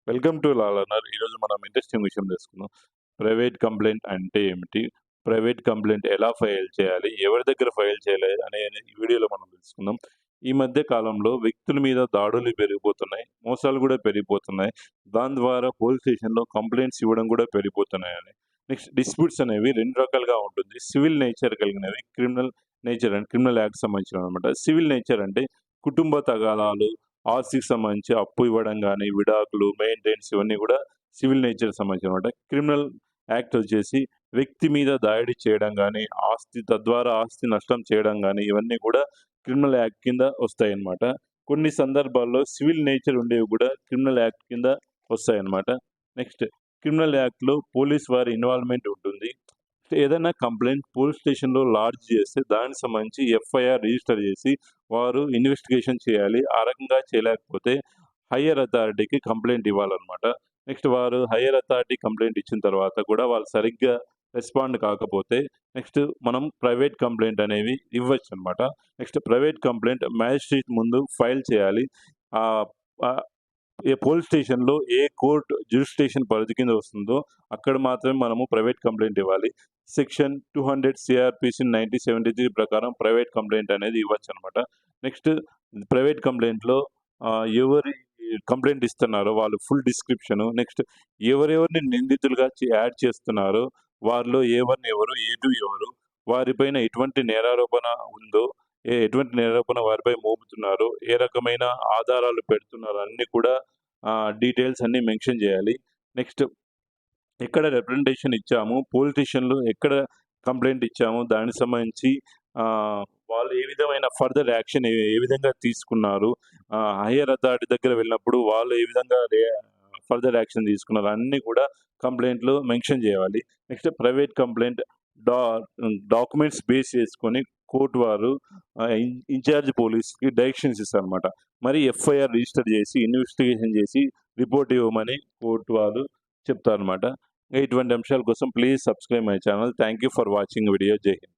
Welcome to law learner. ఈరోజు మనం interesting విషయం తెలుసుకుందాం. ప్రైవేట్ కంప్లెయింట్ అంటే ఏమిటి? ప్రైవేట్ కంప్లెయింట్ ఎలా ఫైల్ చేయాలి? ఎవరి దగ్గర ఫైల్ చేయాలి అనే ఈ వీడియోలో మనం తెలుసుకుందాం. ఈ మధ్య కాలంలో వ్యక్తుల మీద దాడులు పెరిగిపోతున్నాయి. మోసాలు గూడా పెరిగిపోతున్నాయి. దాని ద్వారా పోలీస్ స్టేషన్‌లో కంప్లెయింట్స్ ఇవ్వడం గూడా పెరిగిపోతున్నాయని. నెక్స్ట్ డిస్ప్యూట్స్ అనేవి 2 రకాలుగా ఉంటుంది. సివిల్ నేచర్ కలిగినవి, క్రిమినల్ నేచర్ అండ్ క్రిమినల్ యాక్ట్‌కి సంబంధించినవన్నమాట. సివిల్ నేచర్ అంటే కుటుంబ తగాదాలు, ఆస్తికి సంబంధించి అప్పు ఇవ్వడం గాని, విడాకులు, మెయింటెనెన్స్ ఇవన్నీ గూడా సివిల్ నేచర్‌కి సంబంధించినమాట. క్రిమినల్ యాక్ట్ వచ్చేసి వ్యక్తి మీద దాడి చేయడం గాని, తద్వారా ఆస్తి నష్టం చేయడం గాని, ఇవన్నీ కూడా క్రిమినల్ యాక్ట్ కింద వస్తాయన్నమాట. కొన్ని సందర్భాల్లో సివిల్ నేచర్ ఉండేవి గూడా క్రిమినల్ యాక్ట్ కింద వస్తాయన్నమాట. నెక్స్ట్ క్రిమినల్ యాక్ట్‌లో పోలీస్ వారి ఇన్వాల్వ్‌మెంట్ ఉంటుంది. ఏదైనా కంప్లెయింట్ పోలీస్ స్టేషన్‌లో లాడ్జ్ చేస్తే దానికి సంబంధించి ఎఫ్ఐఆర్ రిజిస్టర్ చేసి వారు ఇన్వెస్టిగేషన్ చేయాలి. ఆ రకంగా చేయలేకపోతే హైయర్ అథారిటీకి కంప్లెయింట్ ఇవ్వాలన్నమాట. నెక్స్ట్ వారు హైయర్ అథారిటీ కంప్లెయింట్ ఇచ్చిన తర్వాత కూడా వాళ్ళు సరిగ్గా రెస్పాండ్ కాకపోతే నెక్స్ట్ మనం ప్రైవేట్ కంప్లెయింట్ అనేవి ఇవ్వొచ్చనమాట. నెక్స్ట్ ప్రైవేట్ కంప్లెయింట్ మ్యాజిస్ట్రేట్ ముందు ఫైల్ చేయాలి. ఆహ్, ఆహ్, పోలీస్ స్టేషన్‌లో ఏ కోర్ట్ జ్యూరిస్డిక్షన్ పరిధి కింద వస్తుందో అక్కడ మాత్రమే మనము ప్రైవేట్ కంప్లెయింట్ ఇవ్వాలి. సెక్షన్ 200 సీఆర్‌పీసీ 1973 ప్రకారం ప్రైవేట్ కంప్లెయింట్ అనేది ఇవ్వచ్చనమాట. నెక్స్ట్ ప్రైవేట్ కంప్లెయింట్‌లో ఎవరి కంప్లెయింట్ ఇస్తున్నారో వాళ్ళు ఫుల్ డిస్క్రిప్షను, నెక్స్ట్ ఎవరెవరిని నిందితులుగా యాడ్ చేస్తున్నారో వారిలో ఏ1 ఎవరు, ఏ2 ఎవరు, వారిపైన ఎటువంటి నేరారోపణ ఉందో, ఎటువంటి నేరారోపణ వారిపై మోపుతున్నారో, ఏ రకమైన ఆధారాలు పెడుతున్నారో అన్నీ కూడా డీటెయిల్స్ అన్నీ మెన్షన్ చేయాలి. నెక్స్ట్ ఎక్కడ రిప్రజెంటేషన్ ఇచ్చాము, పోలీస్ స్టేషన్‌లో ఎక్కడ కంప్లెయింట్ ఇచ్చాము, దానికి సంబంధించి వాళ్ళు ఏ విధమైన ఫర్దర్ యాక్షన్ ఏ విధంగా తీసుకున్నారు, హైయర్ అథారిటీ దగ్గర వెళ్ళినప్పుడు వాళ్ళు ఏ విధంగా ఫర్దర్ యాక్షన్ తీసుకున్నారు అన్నీ కూడా కంప్లెయింట్‌లో మెన్షన్ చేయాలి. నెక్స్ట్ ప్రైవేట్ కంప్లెయింట్ డా డాక్యుమెంట్స్ బేస్ చేసుకొని కోర్ట్ వారు ఇన్‌చార్జ్ పోలీస్‌కి డైరెక్షన్స్ ఇస్తారనమాట. మరి ఎఫ్ఐఆర్ రిజిస్టర్ చేసి, ఇన్వెస్టిగేషన్ చేసి రిపోర్ట్ ఇవ్వమని కోర్ట్ వారు చెప్తారనమాట. ఇటువంటి అంశాల కోసం please subscribe my channel. Thank you for watching video. జై హింద్.